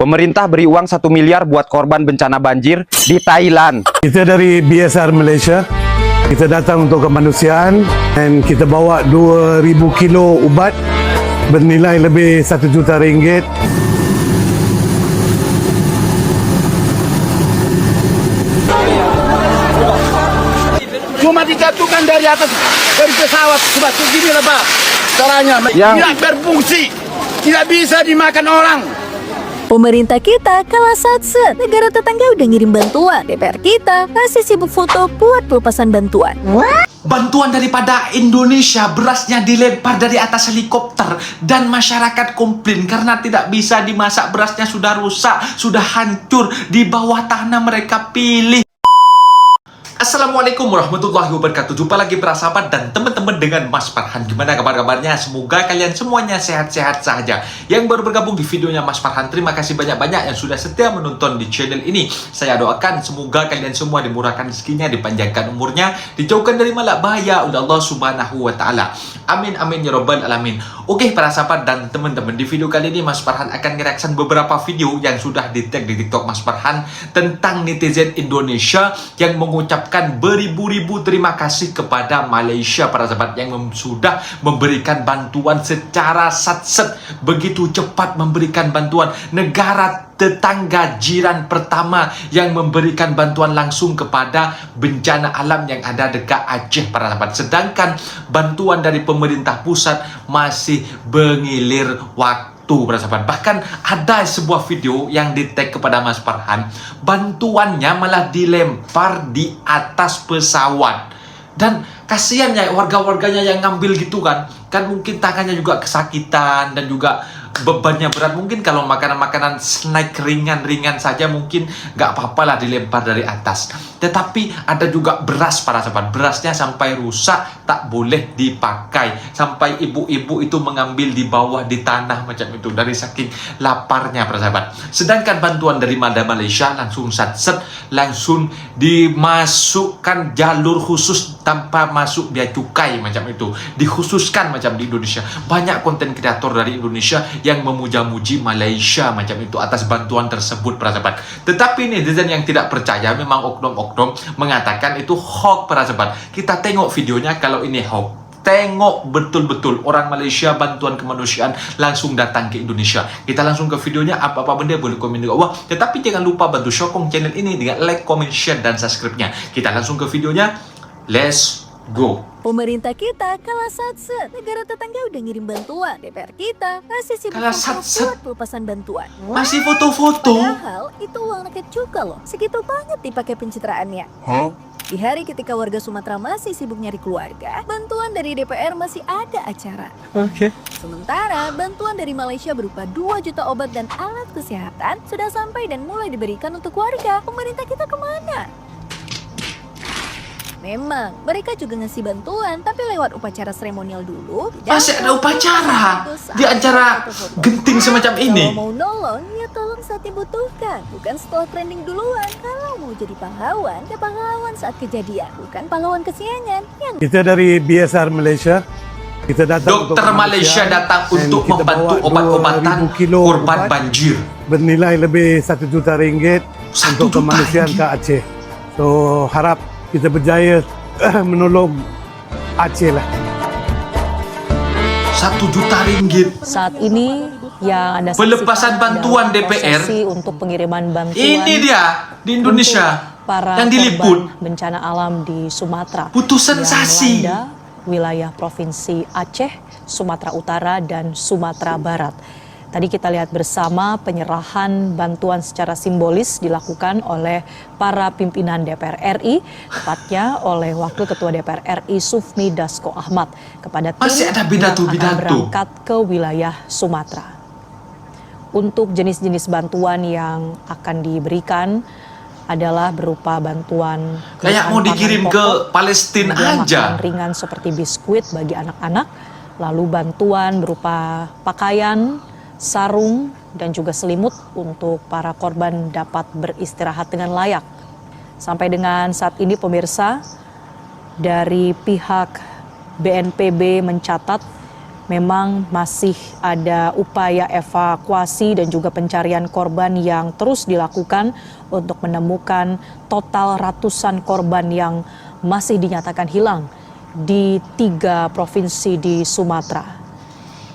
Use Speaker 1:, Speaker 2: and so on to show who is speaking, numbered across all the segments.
Speaker 1: Pemerintah beri uang 1 miliar buat korban bencana banjir di Thailand.
Speaker 2: Kita dari BSR Malaysia, kita datang untuk kemanusiaan dan kita bawa 2,000 kilo ubat bernilai lebih 1 juta ringgit.
Speaker 3: Cuma dijatuhkan dari atas dari pesawat sebab begini lah Pak caranya tidak berfungsi, tidak bisa dimakan orang.
Speaker 4: Pemerintah kita kalah satset. Negara tetangga udah ngirim bantuan. DPR kita masih sibuk foto buat pelepasan bantuan.
Speaker 5: Bantuan daripada Indonesia, berasnya dilempar dari atas helikopter dan masyarakat komplain karena tidak bisa dimasak, berasnya sudah rusak, sudah hancur, di bawah tanah mereka pilih. Assalamualaikum warahmatullahi wabarakatuh. Jumpa lagi para sahabat dan teman-teman dengan Mas Farhan. Gimana kabar-kabarnya? Semoga kalian semuanya sehat-sehat saja. Yang baru bergabung di videonya Mas Farhan, terima kasih banyak-banyak yang sudah setia menonton di channel ini. Saya doakan semoga kalian semua dimurahkan rezekinya, dipanjangkan umurnya, dijauhkan dari malak bahaya oleh Allah Subhanahu wa taala. Amin amin ya rabbal alamin. Oke para sahabat dan teman-teman, di video kali ini Mas Farhan akan nge-reaction beberapa video yang sudah di-tag di TikTok Mas Farhan tentang netizen Indonesia yang mengucapkan beribu-ribu terima kasih kepada Malaysia para sahabat yang sudah memberikan bantuan secara satset, begitu cepat memberikan bantuan. Negara tetangga jiran pertama yang memberikan bantuan langsung kepada bencana alam yang ada dekat Aceh para sahabat. Sedangkan bantuan dari pemerintah pusat masih bergilir waktu para sahabat. Bahkan ada sebuah video yang di-tag kepada Mas Farhan, bantuannya malah dilempar di atas pesawat. Dan kasihan ya warga-warganya yang ngambil gitu kan mungkin tangannya juga kesakitan dan juga bebannya berat. Mungkin kalau makanan-makanan snack ringan-ringan saja mungkin nggak apa-apa lah dilempar dari atas. Tetapi ada juga beras para sahabat, berasnya sampai rusak, tak boleh dipakai, sampai ibu-ibu itu mengambil di bawah di tanah macam itu dari saking laparnya para sahabat. Sedangkan bantuan dari Malaysia langsung satset, langsung dimasukkan jalur khusus tanpa masuk bea cukai macam itu, dikhususkan macam di Indonesia. Banyak konten kreator dari Indonesia yang memuja-muji Malaysia macam itu atas bantuan tersebut para sahabat. Tetapi netizen yang tidak percaya, memang oknum-oknum mengatakan itu hoax para sahabat. Kita tengok videonya, kalau ini hoax. Tengok betul-betul orang Malaysia bantuan kemanusiaan langsung datang ke Indonesia. Kita langsung ke videonya, apa-apa benda boleh komen di bawah. Tetapi jangan lupa bantu sokong channel ini dengan like, comment, share, dan subscribe-nya. Kita langsung ke videonya. Let's go.
Speaker 4: Pemerintah kita kalah satset. Negara tetangga udah ngirim bantuan. DPR kita masih sibuk
Speaker 5: Kalah
Speaker 4: foto
Speaker 5: satset?
Speaker 4: buat pelepasan bantuan.
Speaker 5: Masih foto-foto.
Speaker 4: Padahal itu uang rakyat juga loh. Segitu banget dipakai pencitraannya. Di hari ketika warga Sumatera masih sibuk nyari keluarga, bantuan dari DPR masih ada acara. Sementara bantuan dari Malaysia berupa 2 juta obat dan alat kesehatan sudah sampai dan mulai diberikan untuk warga. Pemerintah kita kemana? Memang, mereka juga ngasih bantuan, tapi lewat upacara seremonial dulu.
Speaker 5: Masih ada upacara di acara genting semacam ini.
Speaker 4: Kalau mau nolong, ya tolong saat dibutuhkan, bukan setelah trending duluan. Kalau mau jadi pahlawan, ya pahlawan saat kejadian, bukan pahlawan kesiangan.
Speaker 2: Kita dari BSR Malaysia, kita datang untuk
Speaker 5: Dokter Malaysia
Speaker 2: kemanusiaan
Speaker 5: datang
Speaker 2: dan
Speaker 5: untuk
Speaker 2: kita
Speaker 5: membantu
Speaker 2: bawa
Speaker 5: obat-obatan
Speaker 2: 2,000 kilo
Speaker 5: korban
Speaker 2: ubat
Speaker 5: banjir.
Speaker 2: bernilai lebih 1 juta ringgit
Speaker 5: 1
Speaker 2: untuk
Speaker 5: juta
Speaker 2: kemanusiaan
Speaker 5: ringgit.
Speaker 2: ke Aceh. So harap kita berjaya menolong Aceh lah.
Speaker 5: 1 juta ringgit.
Speaker 6: Saat ini yang Anda
Speaker 5: Pelepasan
Speaker 6: saksikan
Speaker 5: bantuan
Speaker 6: adalah
Speaker 5: DPR.
Speaker 6: prosesi untuk pengiriman bantuan
Speaker 5: Ini dia di Indonesia
Speaker 6: untuk para
Speaker 5: yang diliput.
Speaker 6: korban bencana alam di Sumatera
Speaker 5: Putus
Speaker 6: yang
Speaker 5: sensasi.
Speaker 6: melanda wilayah Provinsi Aceh, Sumatera Utara, dan Sumatera Barat. Tadi kita lihat bersama penyerahan bantuan secara simbolis dilakukan oleh para pimpinan DPR RI, tepatnya oleh Wakil Ketua DPR RI Sufmi Dasko Ahmad kepada tim
Speaker 5: Masih ada
Speaker 6: yang
Speaker 5: pidato-pidato.
Speaker 6: akan berangkat ke wilayah Sumatera. Untuk jenis-jenis bantuan yang akan diberikan adalah berupa bantuan
Speaker 5: Kayak mau
Speaker 6: kebutuhan
Speaker 5: dikirim
Speaker 6: pangan
Speaker 5: ke
Speaker 6: pokok,
Speaker 5: Palestina
Speaker 6: kemudian
Speaker 5: aja.
Speaker 6: makanan ringan seperti biskuit bagi anak-anak, lalu bantuan berupa pakaian, sarung, dan juga selimut untuk para korban dapat beristirahat dengan layak. Sampai dengan saat ini pemirsa, dari pihak BNPB mencatat memang masih ada upaya evakuasi dan juga pencarian korban yang terus dilakukan untuk menemukan total ratusan korban yang masih dinyatakan hilang di 3 provinsi di Sumatera.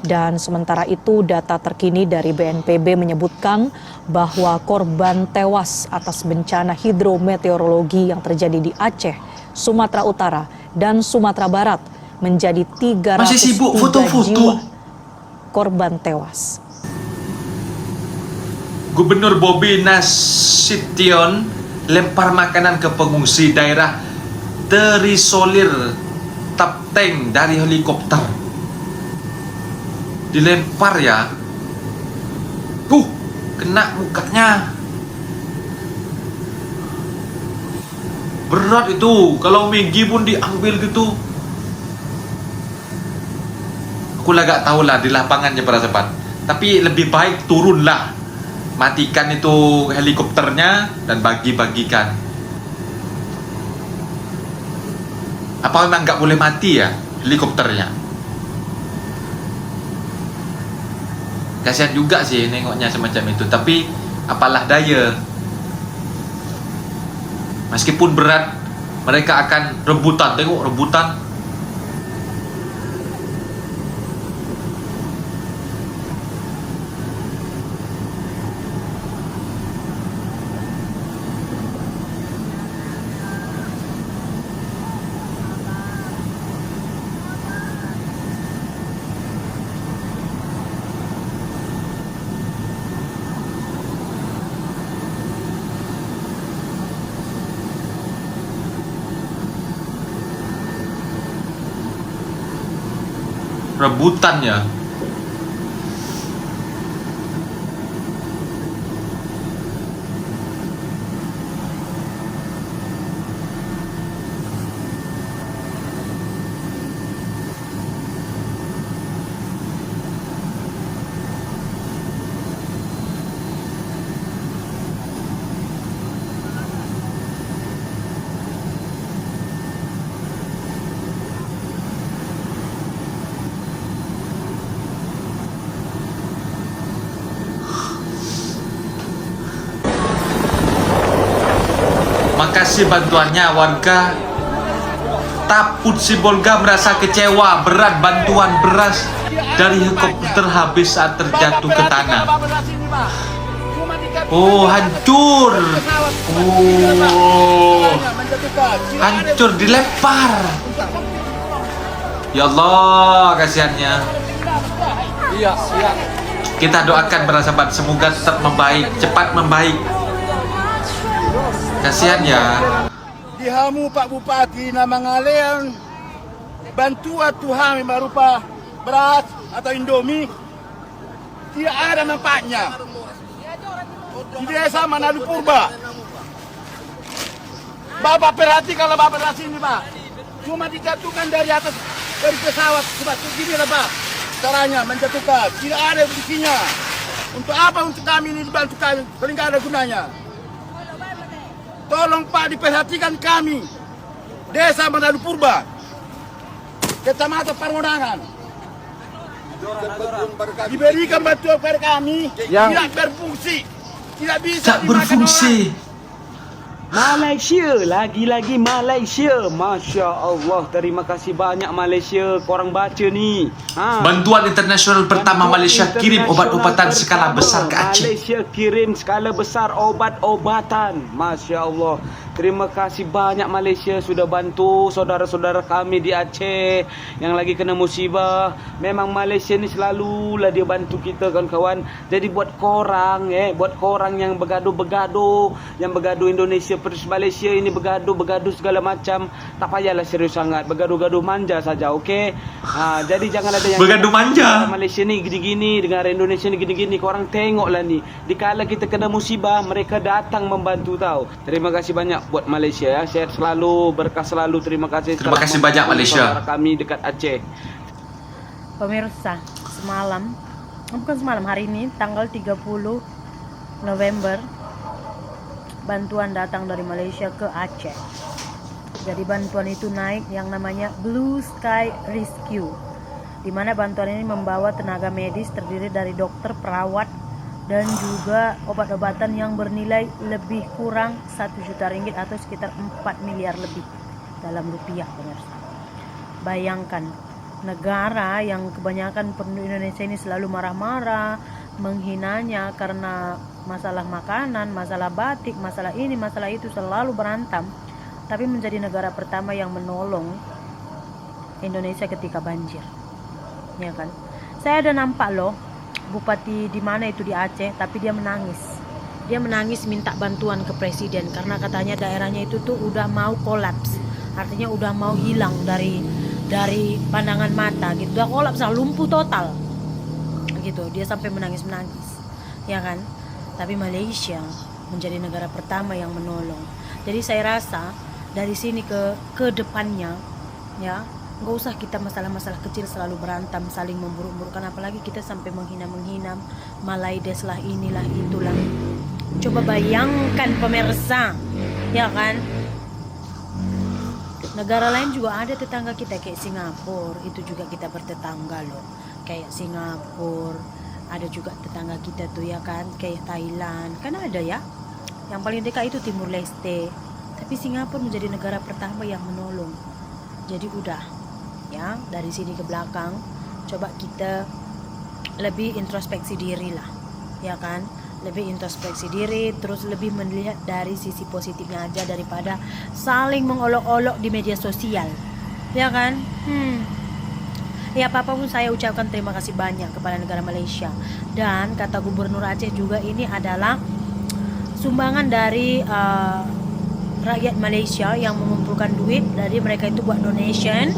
Speaker 6: Dan sementara itu data terkini dari BNPB menyebutkan bahwa korban tewas atas bencana hidrometeorologi yang terjadi di Aceh, Sumatera Utara, dan Sumatera Barat menjadi 303
Speaker 5: Masih sibuk foto-foto.
Speaker 6: jiwa korban tewas.
Speaker 5: Gubernur Bobi Nasution lempar makanan ke pengungsi daerah terisolir Tapteng dari helikopter. Dilempar ya. Kena mukanya. Berat itu. Kalau Megi pun diambil gitu. Aku lah gak tahu lah di lapangannya para sahabat. Tapi lebih baik turunlah. Matikan itu helikopternya dan bagi-bagikan. Apa memang gak boleh mati ya helikopternya? Kasihan juga sih nengoknya semacam itu. Tapi apalah daya. Meskipun berat, mereka akan rebutan. Tengok rebutan. Rebutannya. Makasih bantuannya warga Taput Sibolga merasa kecewa berat bantuan beras dari helikopter habis saat terjatuh ke tanah. Oh, hancur. Oh, hancur dilempar. Ya Allah, kasihannya. Kita doakan para sahabat semoga tetap membaik, cepat membaik. Kasihan ya.
Speaker 3: Dihamu Pak Bupati nama ngalian bantuan Tuhan berupa beras atau Indomie tidak ada manfaatnya di desa Manado Purba. Bapak perhatikan kalau Bapak perhatikan ini Pak, cuma dijatuhkan dari atas dari pesawat sebab begini lah Pak caranya menjatuhkan, tidak ada buktinya. Untuk apa untuk kami ini dibantu kami, paling tidak ada gunanya. Tolong Pak diperhatikan kami Desa Manado Purba Kecamatan Parmonangan diberikan bantuan kepada kami yang tidak berfungsi, tidak bisa
Speaker 5: berfungsi.
Speaker 7: Malaysia, lagi-lagi Malaysia. Masya Allah, terima kasih banyak Malaysia, korang baca ni.
Speaker 5: Bantuan internasional pertama Malaysia kirim obat-obatan skala besar ke Aceh.
Speaker 7: Malaysia kirim skala besar obat-obatan. Masya Allah. Terima kasih banyak Malaysia sudah bantu saudara-saudara kami di Aceh yang lagi kena musibah. Memang Malaysia ni selalulah dia bantu kita kawan-kawan. Jadi buat korang yang bergaduh-bergaduh, yang bergaduh Indonesia versus Malaysia ini bergaduh segala macam, tak payahlah serius sangat, bergaduh-gaduh manja saja, okey? Jadi jangan ada yang
Speaker 5: bergaduh manja.
Speaker 7: Malaysia ni gini-gini, dengan Indonesia ni gini-gini. Korang tengoklah ni. Dikala kita kena musibah, mereka datang membantu tahu. Terima kasih banyak buat Malaysia ya. Sehat selalu, berkah selalu. Terima kasih.
Speaker 5: Terima kasih banyak Malaysia.
Speaker 7: Kami dekat Aceh.
Speaker 8: Pemirsa, hari ini tanggal 30 November bantuan datang dari Malaysia ke Aceh. Jadi bantuan itu naik yang namanya Blue Sky Rescue. di mana bantuan ini membawa tenaga medis terdiri dari dokter, perawat, dan juga obat-obatan yang bernilai lebih kurang 1 juta ringgit atau sekitar 4 miliar lebih dalam rupiah, pemirsa. Bayangkan, negara yang kebanyakan penduduk Indonesia ini selalu marah-marah, menghinanya karena masalah makanan, masalah batik, masalah ini, masalah itu, selalu berantem, tapi menjadi negara pertama yang menolong Indonesia ketika banjir. Ya kan? Saya ada nampak loh bupati di mana itu di Aceh, tapi dia menangis. Dia menangis minta bantuan ke presiden karena katanya daerahnya itu tuh udah mau kolaps. Artinya udah mau hilang dari pandangan mata gitu. Udah kolaps, lumpuh total. Gitu. Dia sampai menangis-menangis. Ya kan? Tapi Malaysia menjadi negara pertama yang menolong. Jadi saya rasa dari sini ke depannya, ya, nggak usah kita masalah-masalah kecil selalu berantem, saling memburuk-burukkan, apalagi kita sampai menghina-menghina, malaides lah, inilah itulah. Coba bayangkan pemirsa, ya kan? Negara lain juga ada tetangga kita kayak Singapura, itu juga kita bertetangga loh. Kayak Singapura, ada juga tetangga kita tuh ya kan, kayak Thailand, kan ada ya. Yang paling dekat itu Timur Leste. Tapi Singapura menjadi negara pertama yang menolong. Jadi udah, ya, dari sini ke belakang coba kita lebih introspeksi diri lah, ya kan, lebih introspeksi diri, terus lebih melihat dari sisi positifnya aja daripada saling mengolok-olok di media sosial, ya kan. Ya, apapun saya ucapkan terima kasih banyak kepada negara Malaysia, dan kata Gubernur Aceh juga ini adalah sumbangan dari rakyat Malaysia yang mengumpulkan duit, dari mereka itu buat donation.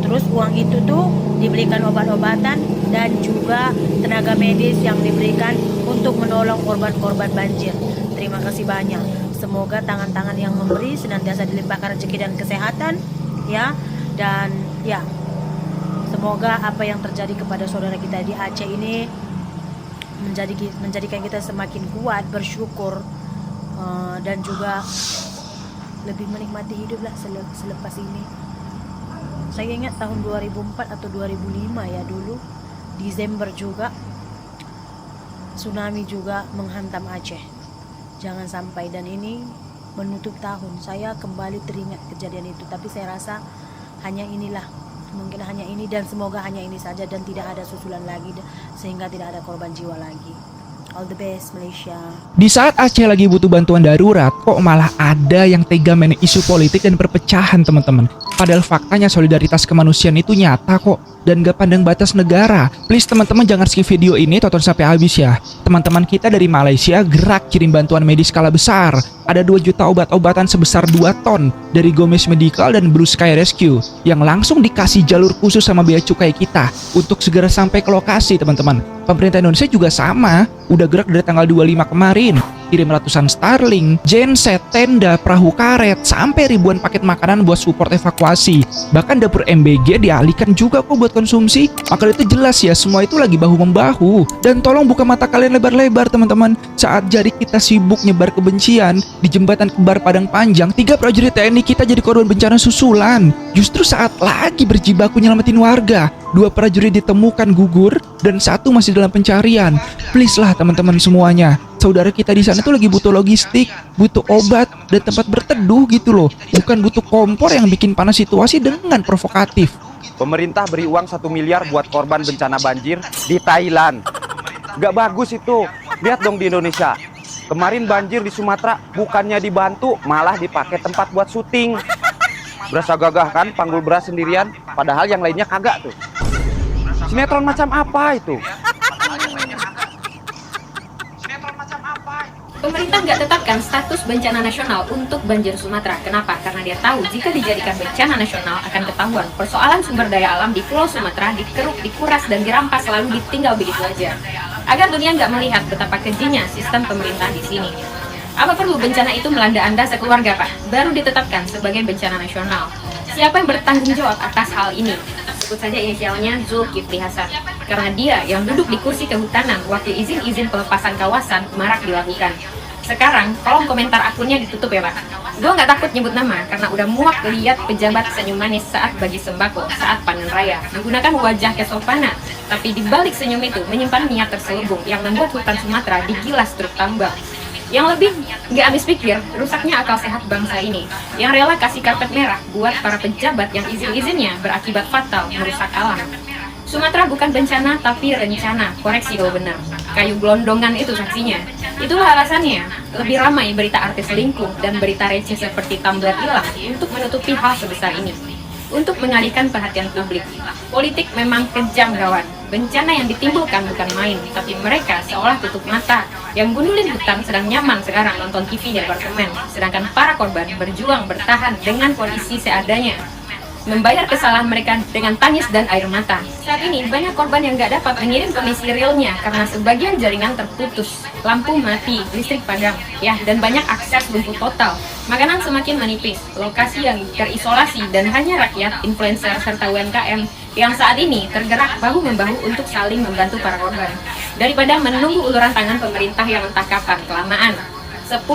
Speaker 8: Terus uang itu tuh diberikan obat-obatan dan juga tenaga medis yang diberikan untuk menolong korban-korban banjir. Terima kasih banyak. Semoga tangan-tangan yang memberi senantiasa dilimpahkan rezeki dan kesehatan, ya. Dan ya, semoga apa yang terjadi kepada saudara kita di Aceh ini menjadikan kita semakin kuat, bersyukur, dan juga lebih menikmati hidup lah selepas ini. Saya ingat tahun 2004 atau 2005 ya, dulu Desember juga tsunami juga menghantam Aceh. Jangan sampai, dan ini menutup tahun saya kembali teringat kejadian itu. Tapi saya rasa hanya inilah, mungkin hanya ini, dan semoga hanya ini saja dan tidak ada susulan lagi, sehingga tidak ada korban jiwa lagi. All the best Malaysia.
Speaker 9: Di saat Aceh lagi butuh bantuan darurat, kok malah ada yang tega main isu politik dan perpecahan, teman-teman. Padahal faktanya solidaritas kemanusiaan itu nyata kok, dan gak pandang batas negara. Please teman-teman jangan skip video ini, tonton sampai habis ya. Teman-teman kita dari Malaysia gerak kirim bantuan medis skala besar. Ada 2 juta obat-obatan sebesar 2 ton dari Gomez Medical dan Blue Sky Rescue yang langsung dikasih jalur khusus sama bea cukai kita untuk segera sampai ke lokasi, teman-teman. Pemerintah Indonesia juga sama, udah gerak dari tanggal 25 kemarin, kirim ratusan Starlink, genset, tenda, perahu karet, sampai ribuan paket makanan buat support evakuasi. Bahkan dapur MBG dialihkan juga kok buat konsumsi. Maka itu jelas ya, semua itu lagi bahu-membahu. Dan tolong buka mata kalian lebar-lebar, teman-teman. Saat jadi kita sibuk nyebar kebencian di jembatan kembar Padang Panjang, 3 prajurit TNI kita jadi korban bencana susulan. Justru saat lagi berjibaku nyelamatin warga, 2 prajurit ditemukan gugur dan 1 masih dalam pencarian. Please lah teman-teman semuanya, saudara kita di sana tuh lagi butuh logistik, butuh obat dan tempat berteduh gitu loh. Bukan butuh kompor yang bikin panas situasi dengan provokatif.
Speaker 1: Pemerintah beri uang 1 miliar buat korban bencana banjir di Thailand. Gak bagus itu. Lihat dong di Indonesia. Kemarin banjir di Sumatera bukannya dibantu, malah dipakai tempat buat syuting. Berasa gagah kan panggul beras sendirian, padahal yang lainnya kagak tuh. Sinetron macam apa itu?
Speaker 10: Pemerintah nggak tetapkan status bencana nasional untuk banjir Sumatera. Kenapa? Karena dia tahu jika dijadikan bencana nasional akan ketahuan persoalan sumber daya alam di Pulau Sumatera dikeruk, dikuras, dan dirampas lalu ditinggal begitu aja. Agar dunia nggak melihat betapa kejinya sistem pemerintah di sini. Apa perlu bencana itu melanda Anda sekeluarga, Pak? Baru ditetapkan sebagai bencana nasional. Siapa yang bertanggung jawab atas hal ini? Sebut saja inisialnya Zulkifli Hasan. Karena dia yang duduk di kursi kehutanan waktu izin-izin pelepasan kawasan marak dilakukan. Sekarang kolom komentar akunnya ditutup ya Pak. Gue nggak takut nyebut nama karena udah muak lihat pejabat senyum manis saat bagi sembako, saat panen raya, menggunakan wajah kesopanan. Tapi di balik senyum itu menyimpan niat terselubung yang membuat hutan Sumatera digilas truk tambang. Yang lebih nggak habis pikir, rusaknya akal sehat bangsa ini. Yang rela kasih karpet merah buat para pejabat yang izin-izinnya berakibat fatal merusak alam. Sumatera bukan bencana tapi rencana, koreksi kalau benar. Kayu gelondongan itu saksinya. Itulah alasannya lebih ramai berita artis selingkuh dan berita receh seperti tumbler hilang untuk menutupi hal sebesar ini. Untuk mengalihkan perhatian publik. Politik memang kejam kawan. Bencana yang ditimbulkan bukan main, tapi mereka seolah tutup mata. Yang gundulin hutan sedang nyaman sekarang nonton TV di apartemen, sedangkan para korban berjuang bertahan dengan kondisi seadanya. Membayar kesalahan mereka dengan tangis dan air mata. Saat ini banyak korban yang gak dapat mengirim kondisi realnya karena sebagian jaringan terputus, lampu mati, listrik padam, ya, dan banyak akses lumpuh total. Makanan semakin menipis, lokasi yang terisolasi dan hanya rakyat, influencer, serta UMKM yang saat ini tergerak bahu-membahu untuk saling membantu para korban. Daripada menunggu uluran tangan pemerintah yang entah kapan kelamaan. 10,5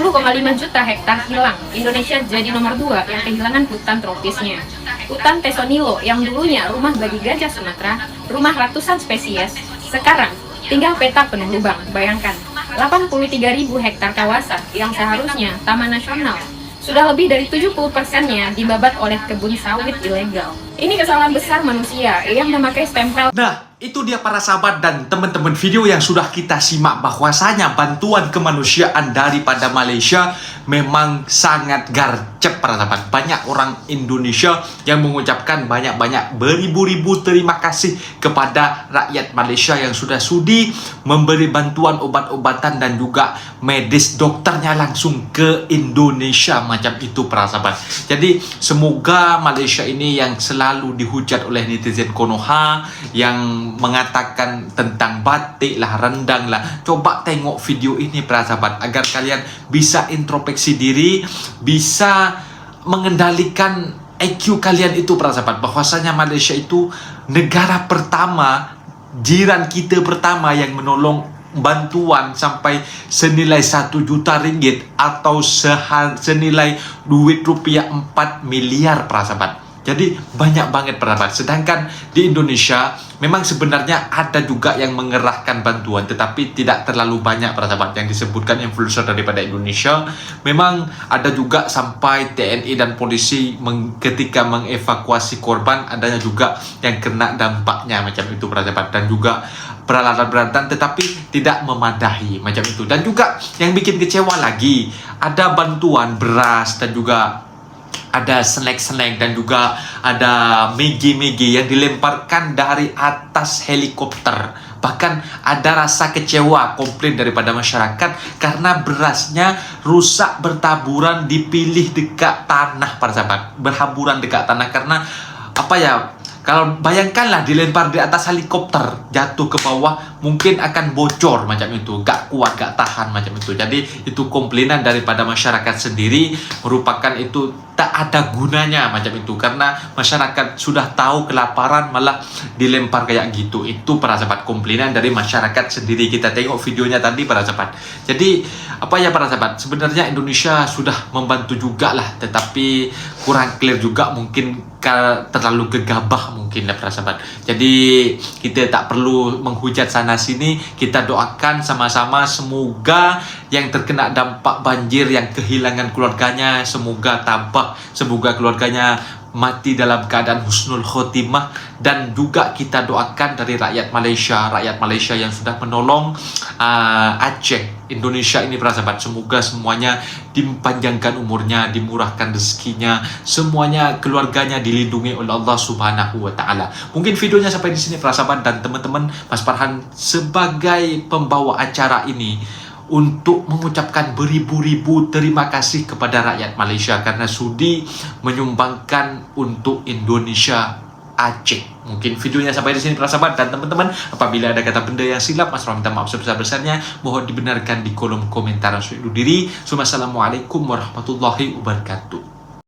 Speaker 10: juta hektar hilang, Indonesia jadi nomor 2 yang kehilangan hutan tropisnya. Hutan Tesonilo yang dulunya rumah bagi gajah Sumatera, rumah ratusan spesies, sekarang tinggal peta penuh lubang. Bayangkan, 83.000 hektar kawasan yang seharusnya taman nasional, sudah lebih dari 70%-nya dibabat oleh kebun sawit ilegal. Ini kesalahan besar manusia yang memakai stempel.
Speaker 5: Nah, itu dia para sahabat dan teman-teman video yang sudah kita simak bahwasanya bantuan kemanusiaan daripada Malaysia memang sangat garcep para sahabat. Banyak orang Indonesia yang mengucapkan banyak-banyak beribu-ribu terima kasih kepada rakyat Malaysia yang sudah sudi memberi bantuan obat-obatan dan juga medis dokternya langsung ke Indonesia macam itu para sahabat. Jadi semoga Malaysia ini yang selalu dihujat oleh netizen Konoha yang mengatakan tentang batik lah, rendang lah. Coba tengok video ini para sahabat agar kalian bisa introspeksi diri, bisa mengendalikan IQ kalian itu para sahabat. Bahwasanya Malaysia itu negara pertama, jiran kita pertama yang menolong bantuan sampai senilai 1 juta ringgit atau senilai duit rupiah 4 miliar para sahabat. Jadi banyak banget para sahabat. Sedangkan di Indonesia memang sebenarnya ada juga yang mengerahkan bantuan, tetapi tidak terlalu banyak para sahabat yang disebutkan influencer daripada Indonesia. Memang ada juga sampai TNI dan polisi ketika mengevakuasi korban, adanya juga yang kena dampaknya macam itu para sahabat. Dan juga peralatan-peralatan tetapi tidak memadahi macam itu. Dan juga yang bikin kecewa lagi, ada bantuan beras dan juga ada snack-snack dan juga ada Maggi yang dilemparkan dari atas helikopter. Bahkan ada rasa kecewa, komplain daripada masyarakat karena berasnya rusak bertaburan, dipilih dekat tanah para sahabat. Berhamburan dekat tanah karena apa ya? Kalau bayangkanlah dilempar di atas helikopter, jatuh ke bawah, mungkin akan bocor macam itu, gak kuat, gak tahan macam itu. Jadi itu komplainan daripada masyarakat sendiri, merupakan itu tak ada gunanya macam itu. Karena masyarakat sudah tahu kelaparan malah dilempar kayak gitu. Itu para sahabat komplainan dari masyarakat sendiri. Kita tengok videonya tadi para sahabat. Jadi apa ya para sahabat, sebenarnya Indonesia sudah membantu juga lah, tetapi kurang clear juga, mungkin terlalu gegabah mungkin ya para sahabat. Jadi kita tak perlu menghujat sana sini, kita doakan sama-sama semoga yang terkena dampak banjir, yang kehilangan keluarganya, semoga tabah, semoga keluarganya mati dalam keadaan husnul khotimah. Dan juga kita doakan dari rakyat Malaysia yang sudah menolong Aceh, Indonesia ini para sahabat, semoga semuanya dipanjangkan umurnya, dimurahkan rezekinya, semuanya keluarganya dilindungi oleh Allah Subhanahu wa taala. Mungkin videonya sampai di sini para sahabat dan teman-teman. Mas Farhan sebagai pembawa acara ini untuk mengucapkan beribu-ribu terima kasih kepada rakyat Malaysia karena sudi menyumbangkan untuk Indonesia Aceh. Mungkin videonya sampai di sini para sahabat dan teman-teman. Apabila ada kata benda yang silap, Mas Farhan minta maaf sebesar-besarnya. Mohon dibenarkan di kolom komentar. Assalamualaikum warahmatullahi wabarakatuh.